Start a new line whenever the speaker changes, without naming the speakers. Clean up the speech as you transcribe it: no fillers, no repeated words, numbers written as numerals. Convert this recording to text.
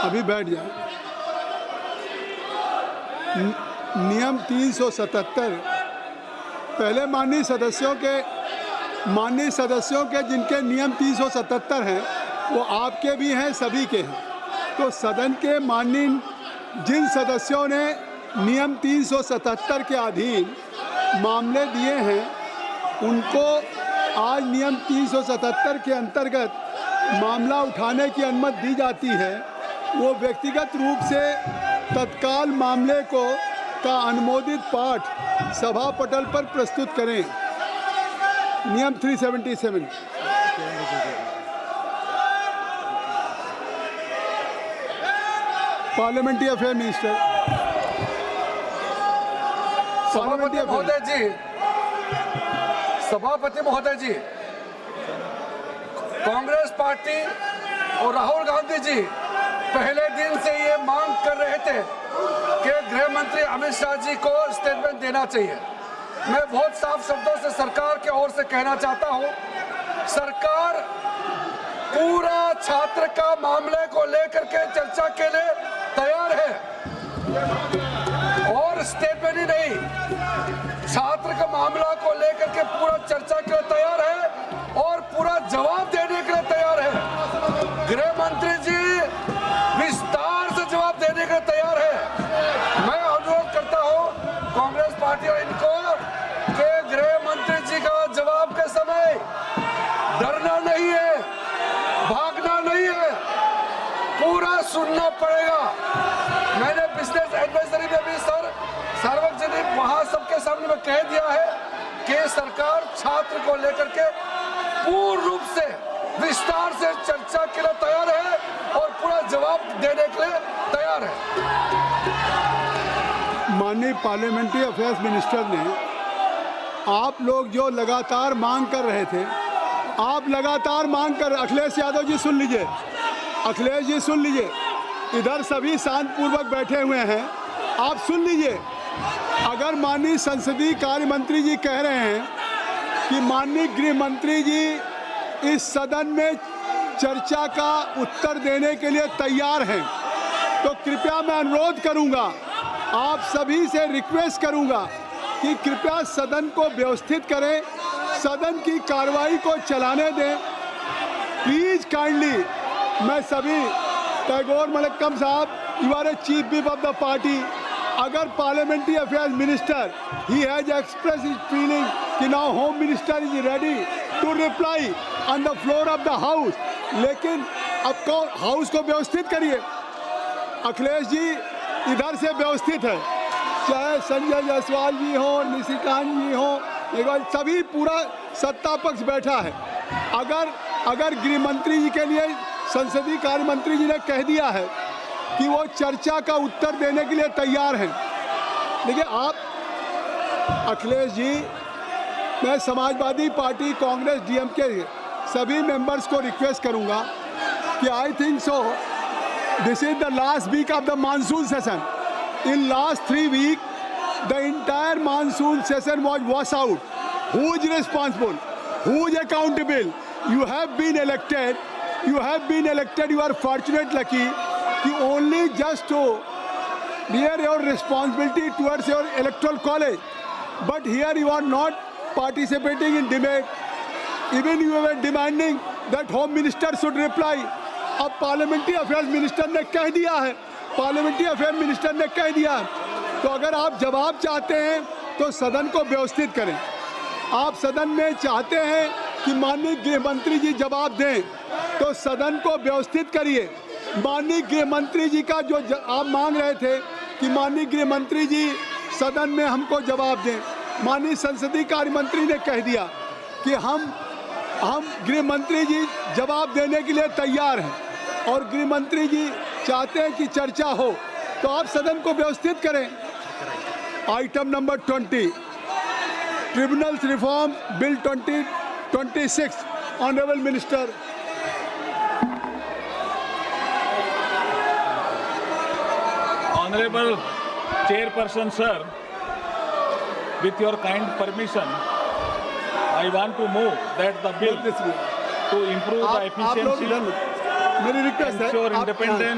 अभी बैठ जाए। नियम 377 पहले माननीय सदस्यों के जिनके नियम 377 हैं वो आपके भी हैं, सभी के हैं। तो सदन के माननीय जिन सदस्यों ने नियम 377 के अधीन मामले दिए हैं उनको आज नियम 377 के अंतर्गत मामला उठाने की अनुमति दी जाती है। वो व्यक्तिगत रूप से तत्काल मामले का अनुमोदित पाठ सभा पटल पर प्रस्तुत करें। नियम 377। Parliamentary affair minister.
सभापति महोदय जी, कांग्रेस पार्टी और राहुल गांधी जी पहले दिन से ये मांग कर रहे थे कि गृह मंत्री अमित शाह जी को स्टेटमेंट देना चाहिए। मैं बहुत साफ शब्दों से सरकार के ओर से कहना चाहता हूं, सरकार पूरा छात्र का मामले को लेकर के चर्चा के लिए तैयार है और स्टेटमेंट ही नहीं, छात्र का मामला को लेकर के पूरा चर्चा के लिए तैयार है और पूरा जवाब देने के लिए तैयार है। गृह मंत्री जी विस्तार से जवाब देने के लिए तैयार है। मैं अनुरोध करता हूं कांग्रेस पार्टी और इनको कि गृह मंत्री जी का जवाब के समय डरना नहीं है, भागना नहीं है, पूरा सुनना पड़ेगा। मैंने बिजनेस एडवाइजरी में भी सार्वजनिक वहां सबके सामने में कह दिया है कि सरकार छात्र को लेकर के पूर्ण रूप से विस्तार से चर्चा के लिए तैयार है और पूरा जवाब देने के लिए तैयार है।
माननीय पार्लियामेंट्री अफेयर्स मिनिस्टर ने आप लोग जो लगातार मांग कर रहे थे, अखिलेश यादव जी सुन लीजिए, अखिलेश जी सुन लीजिए, इधर सभी शांतपूर्वक बैठे हुए हैं, आप सुन लीजिए। अगर माननीय संसदीय कार्य मंत्री जी कह रहे हैं कि माननीय गृह मंत्री जी इस सदन में चर्चा का उत्तर देने के लिए तैयार हैं, तो कृपया मैं अनुरोध करूंगा, आप सभी से रिक्वेस्ट करूंगा कि कृपया सदन को व्यवस्थित करें, सदन की कार्रवाई को चलाने दें। प्लीज काइंडली, मैं सभी, टैगोर मलक्कम साहब, you are a chief whip of the party. अगर parliamentary affairs minister he has express his feeling कि now home minister is ready to reply on the floor of the house, लेकिन अब house को व्यवस्थित करिए। अखिलेश जी इधर से व्यवस्थित है, चाहे संजय जायसवाल जी हो, निशिकांत जी हो, सभी पूरा सत्ता पक्ष बैठा है। अगर गृह मंत्री जी के लिए संसदीय कार्य मंत्री जी ने कह दिया है कि वो चर्चा का उत्तर देने के लिए तैयार हैं, देखिए आप अखिलेश जी, मैं समाजवादी पार्टी, कांग्रेस, डीएमके सभी मेंबर्स को रिक्वेस्ट करूंगा कि I think so this is the last week of the monsoon session. In last 3 weeks the entire monsoon session was washed out. Who is responsible? Who is accountable? You have been elected. You are fortunate, lucky, कि only just to bear your responsibility towards your electoral college. But here you are not participating in debate. Even you were demanding that Home Minister should reply. अब parliamentary affairs minister ने कह दिया है, तो अगर आप जवाब चाहते हैं तो सदन को व्यवस्थित करें। आप सदन में चाहते हैं कि माननीय गृह मंत्री जी जवाब दें, तो सदन को व्यवस्थित करिए। माननीय गृह मंत्री जी का जो आप मांग रहे थे कि माननीय गृह मंत्री जी सदन में हमको जवाब दें, माननीय संसदीय कार्य मंत्री ने कह दिया कि हम गृह मंत्री जी जवाब देने के लिए तैयार हैं और गृह मंत्री जी चाहते हैं कि चर्चा हो, तो आप सदन को व्यवस्थित करें। Item number 20, tribunals reform bill 2026, honourable minister.
Honorable Chairperson, sir, with your kind permission, I want to move that the bill to improve the efficiency,
मेरी रिक्वेस्ट है,
ensure independence